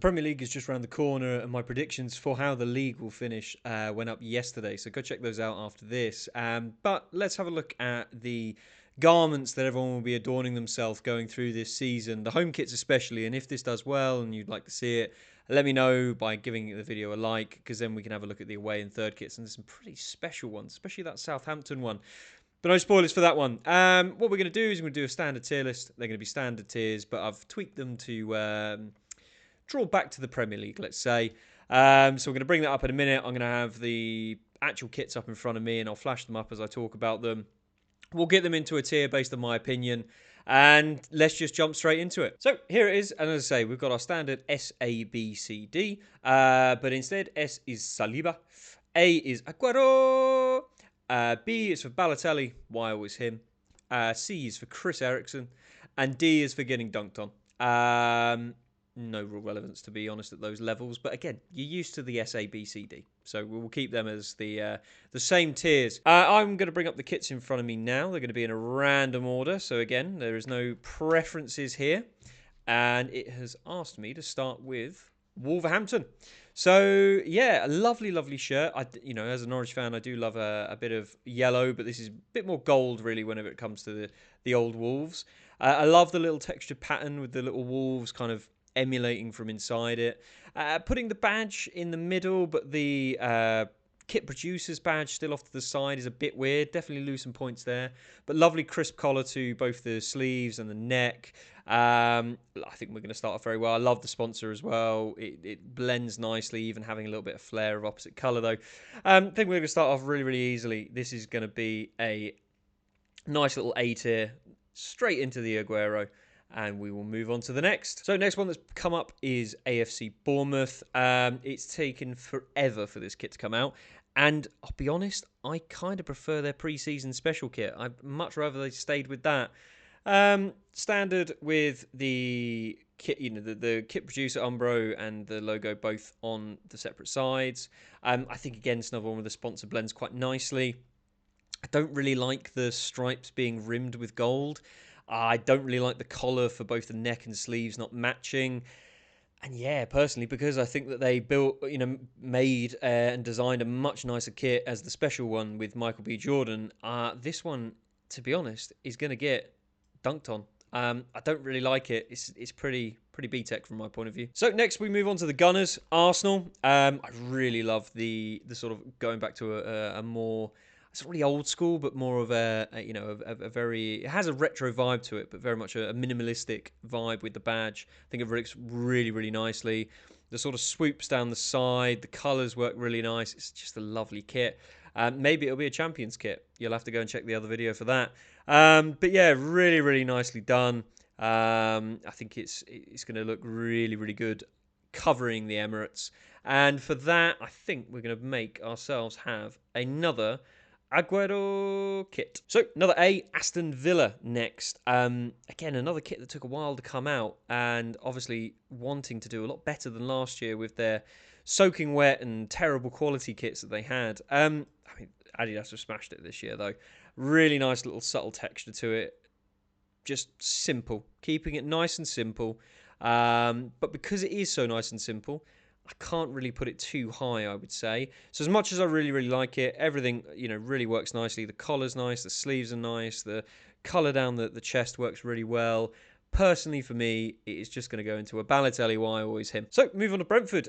Premier League is just around the corner, and my predictions for how the league will finish went up yesterday. So go check those out after this. But let's have a look at the garments that everyone will be adorning themselves going through this season, the home kits especially. And if this does well and you'd like to see it, let me know by giving the video a like, because then we can have a look at the away and third kits. And there's some pretty special ones, especially that Southampton one. But no spoilers for that one. What we're going to do is we're going to do a standard tier list. They're going to be standard tiers, but I've tweaked them to draw back to the Premier League, let's say. So we're going to bring that up in a minute. I'm going to have the actual kits up in front of me, and I'll flash them up as I talk about them. We'll get them into a tier based on my opinion, and let's just jump straight into it. So here it is, and as I say, we've got our standard S, A, B, C, D, but instead S is Saliba, A is Aguero, B is for Balotelli, why always him, C is for Chris Eriksen, and D is for getting dunked on. No real relevance, to be honest, at those levels. But again, you're used to the S, A, B, C, D. So we'll keep them as the same tiers. I'm going to bring up the kits in front of me now. They're going to be in a random order. So again, there is no preferences here. And it has asked me to start with Wolverhampton. So yeah, a lovely, lovely shirt. As a Norwich fan, I do love a bit of yellow, but this is a bit more gold, really, whenever it comes to the old Wolves. I love the little textured pattern with the little Wolves kind of emulating from inside it. Putting the badge in the middle, but the kit producer's badge still off to the side is a bit weird. Definitely lose some points there. But lovely crisp collar to both the sleeves and the neck. I think we're going to start off very well. I love the sponsor as well. It blends nicely, even having a little bit of flair of opposite colour though. I think we're going to start off really, really easily. This is going to be a nice little A tier, straight into the Aguero. And we will move on to the next. So next one that's come up is AFC Bournemouth. It's taken forever for this kit to come out. And I'll be honest, I kind of prefer their pre-season special kit. I'd much rather they stayed with that. Standard with the kit, the kit producer Umbro and the logo both on the separate sides. I think again, it's another one with the sponsor blends quite nicely. I don't really like the stripes being rimmed with gold. I don't really like the collar for both the neck and sleeves not matching. And yeah, personally, because I think that they made and designed a much nicer kit as the special one with Michael B. Jordan, this one, to be honest, is going to get dunked on. I don't really like it. It's pretty B-Tech from my point of view. So next we move on to the Gunners, Arsenal. I really love the sort of going back to a more... It's really old school, but more of a very... It has a retro vibe to it, but very much a minimalistic vibe with the badge. I think it looks really, really nicely. The sort of swoops down the side. The colours work really nice. It's just a lovely kit. Maybe it'll be a Champions kit. You'll have to go and check the other video for that. But yeah, really, really nicely done. I think it's going to look really, really good covering the Emirates. And for that, I think we're going to make ourselves have another Aguero kit. So another A, Aston Villa next. Again, another kit that took a while to come out, and obviously wanting to do a lot better than last year with their soaking wet and terrible quality kits that they had. Adidas have smashed it this year though. Really nice little subtle texture to it. Just simple, keeping it nice and simple. But because it is so nice and simple, I can't really put it too high, I would say. So as much as I really, really like it, everything, really works nicely. The collar's nice, the sleeves are nice, the colour down the chest works really well. Personally, for me, it is just going to go into a Balotelli, why always him. So, move on to Brentford.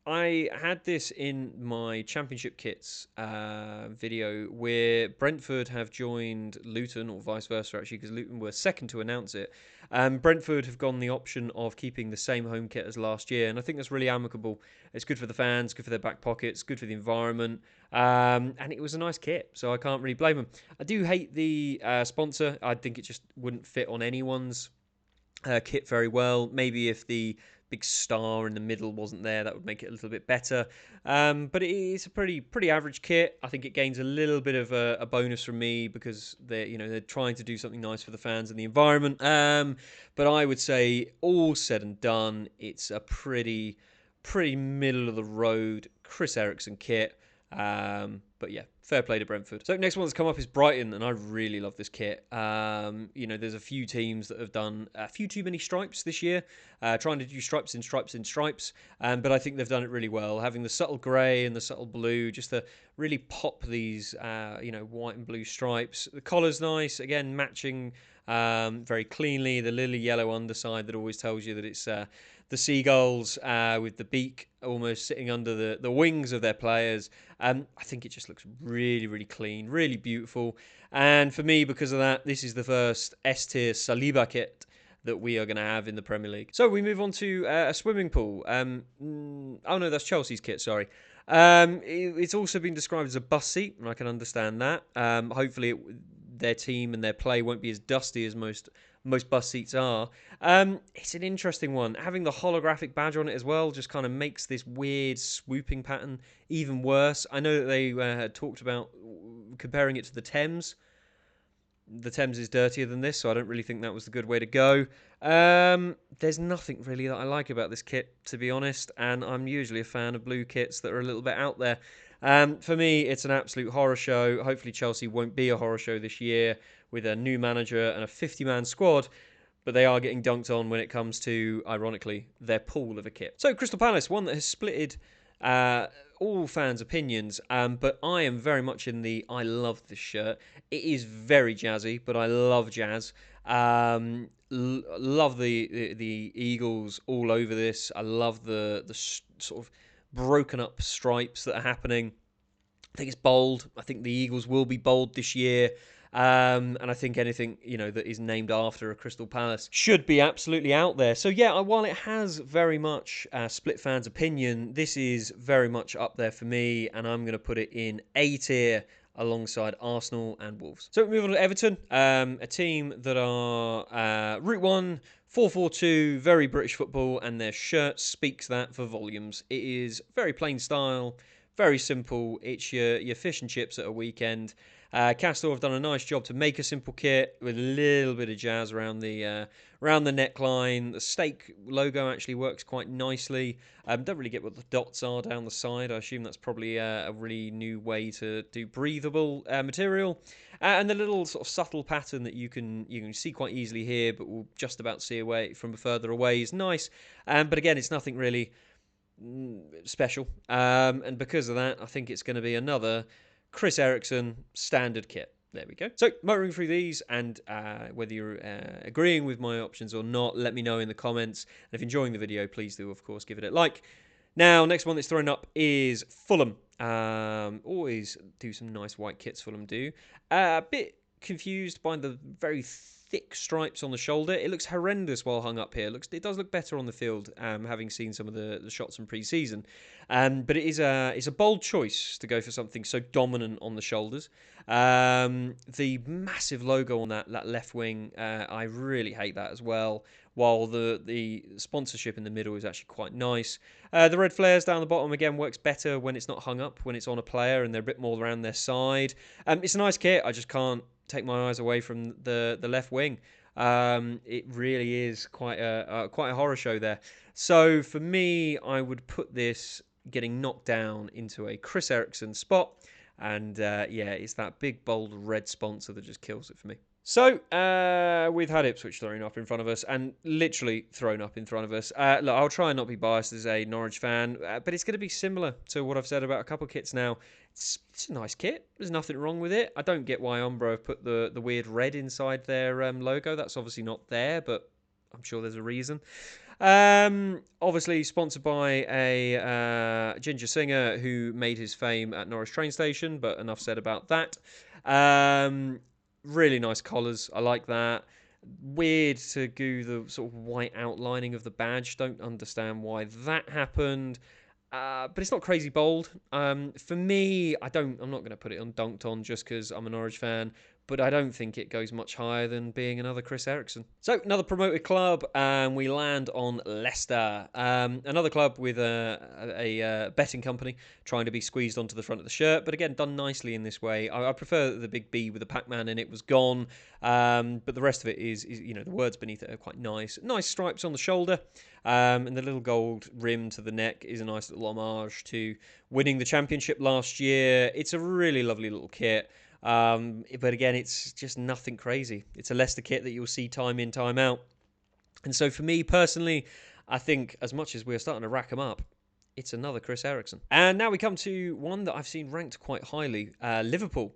I had this in my championship kits video where Brentford have joined Luton, or vice versa actually, because Luton were second to announce it. Brentford have gone the option of keeping the same home kit as last year, and I think that's really amicable. It's good for the fans, good for their back pockets, good for the environment, and it was a nice kit, so I can't really blame them. I do hate the sponsor. I think it just wouldn't fit on anyone's kit very well. Maybe if the big star in the middle wasn't there, that would make it a little bit better. But it is a pretty average kit. I think it gains a little bit of a bonus from me because they're trying to do something nice for the fans and the environment. But I would say, all said and done, it's a pretty middle of the road Chris Eriksen kit. But yeah, fair play to Brentford. So next one that's come up is Brighton, and I really love this kit. There's a few teams that have done a few too many stripes this year, trying to do stripes in stripes in stripes, but I think they've done it really well. Having the subtle grey and the subtle blue, just to really pop these, white and blue stripes. The collar's nice, again, matching very cleanly. The lily yellow underside that always tells you that it's the seagulls with the beak almost sitting under the wings of their players. I think it just looks really, really clean, really beautiful. And for me, because of that, this is the first S-tier Saliba kit that we are going to have in the Premier League. So we move on to a swimming pool. Oh no, that's Chelsea's kit, sorry. It's also been described as a bus seat, and I can understand that. Hopefully their team and their play won't be as dusty as most bus seats are. It's an interesting one. Having the holographic badge on it as well just kind of makes this weird swooping pattern even worse. I know that they had talked about comparing it to the Thames. The Thames is dirtier than this, so I don't really think that was the good way to go. There's nothing really that I like about this kit, to be honest, and I'm usually a fan of blue kits that are a little bit out there. For me, it's an absolute horror show. Hopefully Chelsea won't be a horror show this year with a new manager and a 50-man squad, but they are getting dunked on when it comes to, ironically, their pool of a kit. So Crystal Palace, one that has splitted all fans' opinions, but I am very much in the I love this shirt. It is very jazzy, but I love jazz. Love the Eagles all over this. I love the sort of broken up stripes that are happening. I think it's bold. I think the Eagles will be bold this year. And I think anything, that is named after a Crystal Palace should be absolutely out there. So yeah, while it has very much split fans' opinion, this is very much up there for me, and I'm going to put it in A tier alongside Arsenal and Wolves. So moving on to Everton, a team that are Route 1, 4-4-2, very British football, and their shirt speaks that for volumes. It is very plain style, very simple. It's your fish and chips at a weekend. Castell have done a nice job to make a simple kit with a little bit of jazz around the neckline. The stake logo actually works quite nicely. Don't really get what the dots are down the side. I assume that's probably a really new way to do breathable material. And the little sort of subtle pattern that you can see quite easily here, but will just about see away from further away is nice. But again, it's nothing really special. And because of that, I think it's going to be another Chris Eriksen standard kit. There we go. So, motoring through these, and whether you're agreeing with my options or not, let me know in the comments. And if enjoying the video, please do, of course, give it a like. Now, next one that's thrown up is Fulham. Always do some nice white kits, Fulham do. A bit confused by the very thick stripes on the shoulder. It looks horrendous while hung up here. It does look better on the field, having seen some of the shots from pre-season. But it's a bold choice to go for something so dominant on the shoulders. The massive logo on that left wing, I really hate that as well. While the sponsorship in the middle is actually quite nice. The red flares down the bottom, again, works better when it's not hung up, when it's on a player and they're a bit more around their side. It's a nice kit. I just can't take my eyes away from the left wing. It really is quite a horror show there. So for me, I would put this getting knocked down into a Chris Eriksen spot. And it's that big, bold red sponsor that just kills it for me. So, we've had Ipswich thrown up in front of us, and literally thrown up in front of us. Look, I'll try and not be biased as a Norwich fan, but it's going to be similar to what I've said about a couple of kits now. It's a nice kit. There's nothing wrong with it. I don't get why Umbro have put the weird red inside their logo. That's obviously not there, but I'm sure there's a reason. Obviously sponsored by a ginger singer who made his fame at Norwich train station, but enough said about that. Really nice collars. I like that. Weird to do the sort of white outlining of the badge. Don't understand why that happened. But it's not crazy bold. For me, I'm not going to put it on dunked on just because I'm a Norwich fan. but I don't think it goes much higher than being another Chris Eriksen. So another promoted club, and we land on Leicester, another club with a betting company trying to be squeezed onto the front of the shirt, but again done nicely in this way. I prefer that the big B with the Pac-Man in it was gone, but the rest of it is the words beneath it are quite nice. Nice stripes on the shoulder, and the little gold rim to the neck is a nice little homage to winning the championship last year. It's a really lovely little kit. But again, it's just nothing crazy. It's a Leicester kit that you'll see time in, time out. And so for me personally, I think as much as we're starting to rack them up, it's another Chris Eriksen. And now we come to one that I've seen ranked quite highly, Liverpool.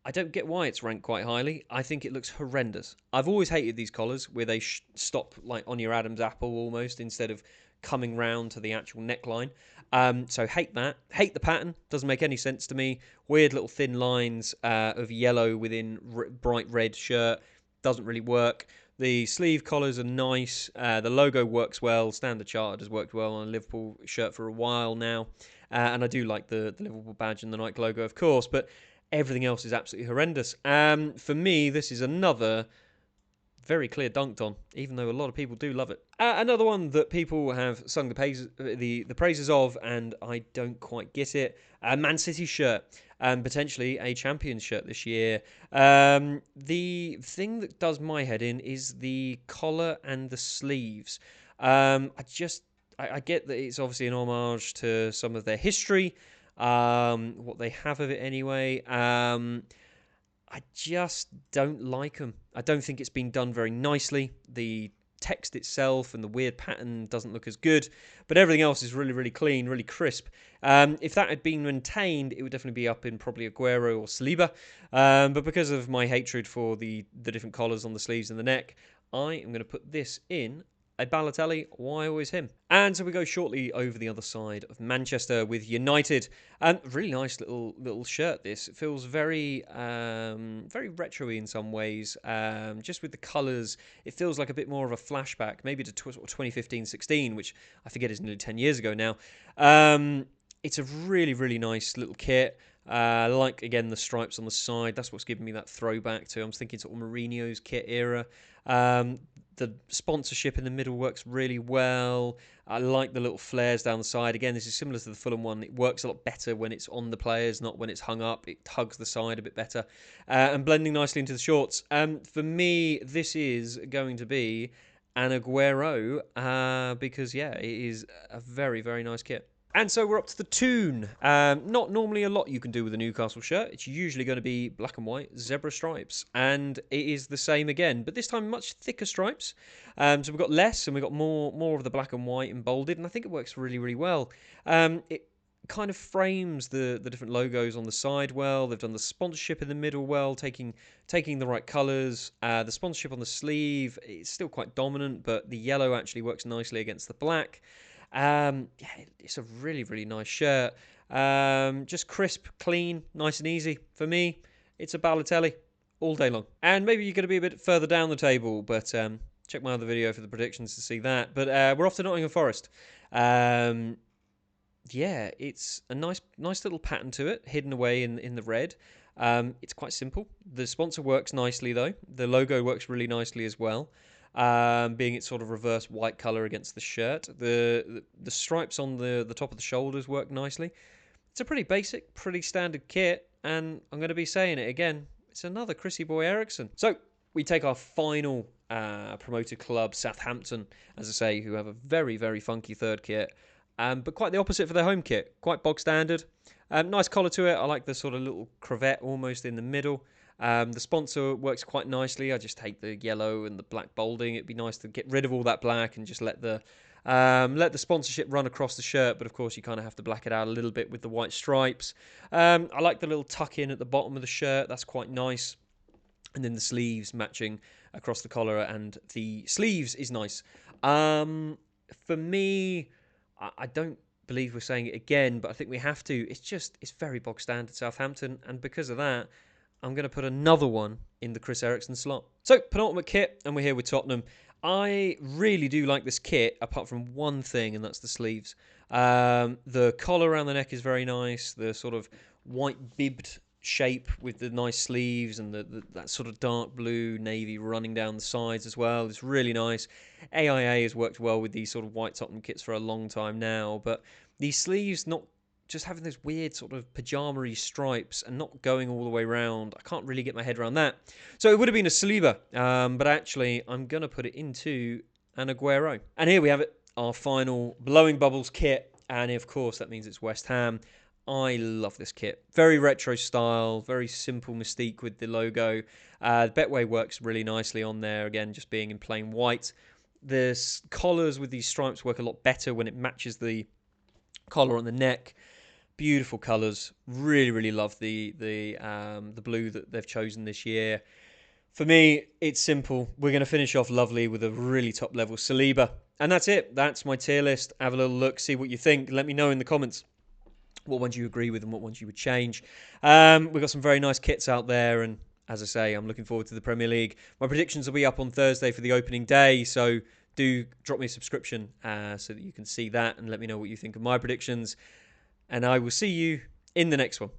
I don't get why it's ranked quite highly. I think it looks horrendous. I've always hated these collars where they stop like on your Adam's apple almost instead of coming round to the actual neckline. So hate that. Hate the pattern. Doesn't make any sense to me. Weird little thin lines of yellow within bright red shirt. Doesn't really work. The sleeve collars are nice. The logo works well. Standard Chartered has worked well on a Liverpool shirt for a while now. And I do like the Liverpool badge and the Nike logo, of course. But everything else is absolutely horrendous. For me, this is another very clear dunked on, even though a lot of people do love it. Another one that people have sung the praises of, and I don't quite get it. Man City shirt, and potentially a Champions shirt this year. The thing that does my head in is the collar and the sleeves. I get that it's obviously an homage to some of their history, what they have of it anyway. I just don't like them. I don't think it's been done very nicely. The text itself and the weird pattern doesn't look as good, but everything else is really, really clean, really crisp. If that had been maintained, it would definitely be up in probably Aguero or Saliba. But because of my hatred for the different collars on the sleeves and the neck, I am going to put this in a Balotelli. Why always him? And so we go shortly over the other side of Manchester with United. Really nice little shirt. This it feels very very retro-y in some ways. Just with the colours, it feels like a bit more of a flashback, maybe to 2015-16, which I forget is nearly 10 years ago now. It's a really, really nice little kit. I like, again, the stripes on the side. That's what's giving me that throwback to, I'm thinking sort of Mourinho's kit era. The sponsorship in the middle works really well. I like the little flares down the side. Again, this is similar to the Fulham one. It works a lot better when it's on the players, not when it's hung up. It hugs the side a bit better. And blending nicely into the shorts. For me, this is going to be an Aguero because, yeah, it is a very, very nice kit. And so we're up to the Toon. Not normally a lot you can do with a Newcastle shirt. It's usually going to be black and white, zebra stripes. And it is the same again, but this time much thicker stripes. So we've got less and we've got more of the black and white and bolded. And I think it works really, really well. It kind of frames the different logos on the side well. They've done the sponsorship in the middle well, taking the right colours. The sponsorship on the sleeve is still quite dominant, but the yellow actually works nicely against the black. Yeah, it's a really, really nice shirt. Just crisp, clean, nice and easy. For me, it's a Balotelli all day long. And maybe you're going to be a bit further down the table, but check my other video for the predictions to see that. But we're off to Nottingham Forest. Yeah, it's a nice little pattern to it, hidden away in the red. It's quite simple. The sponsor works nicely, though. The logo works really nicely as well. Being its sort of reverse white colour against the shirt. The stripes on the top of the shoulders work nicely. It's a pretty basic, pretty standard kit, and I'm going to be saying it again, it's another Chrissy Boy Eriksen. So we take our final promoted club, Southampton, as I say, who have a very, very funky third kit, but quite the opposite for their home kit. Quite bog standard. Nice collar to it. I like the sort of little cravat almost in the middle. The sponsor works quite nicely. I just hate the yellow and the black bolding. It'd be nice to get rid of all that black and just let the sponsorship run across the shirt. But of course, you kind of have to black it out a little bit with the white stripes. I like the little tuck in at the bottom of the shirt. That's quite nice. And then the sleeves matching across the collar, and the sleeves is nice. For me, I don't believe we're saying it again, but I think we have to. It's very bog standard Southampton, and because of that, I'm going to put another one in the Chris Eriksen slot. So, penultimate kit, and we're here with Tottenham. I really do like this kit, apart from one thing, and that's the sleeves. The collar around the neck is very nice. The sort of white bibbed shape with the nice sleeves and that sort of dark blue navy running down the sides as well. It's really nice. AIA has worked well with these sort of white Tottenham kits for a long time now, but these sleeves not just having those weird sort of pajama-y stripes and not going all the way around. I can't really get my head around that. So it would have been a Saliba, but actually I'm going to put it into an Aguero. And here we have it, our final Blowing Bubbles kit. And of course, that means it's West Ham. I love this kit. Very retro style, very simple mystique with the logo. The Betway works really nicely on there, again, just being in plain white. The collars with these stripes work a lot better when it matches the collar on the neck. Beautiful colours. Really, really love the blue that they've chosen this year. For me, it's simple. We're going to finish off lovely with a really top level Saliba. And that's it. That's my tier list. Have a little look, see what you think. Let me know in the comments what ones you agree with and what ones you would change. We've got some very nice kits out there. And as I say, I'm looking forward to the Premier League. My predictions will be up on Thursday for the opening day. So do drop me a subscription so that you can see that and let me know what you think of my predictions. And I will see you in the next one.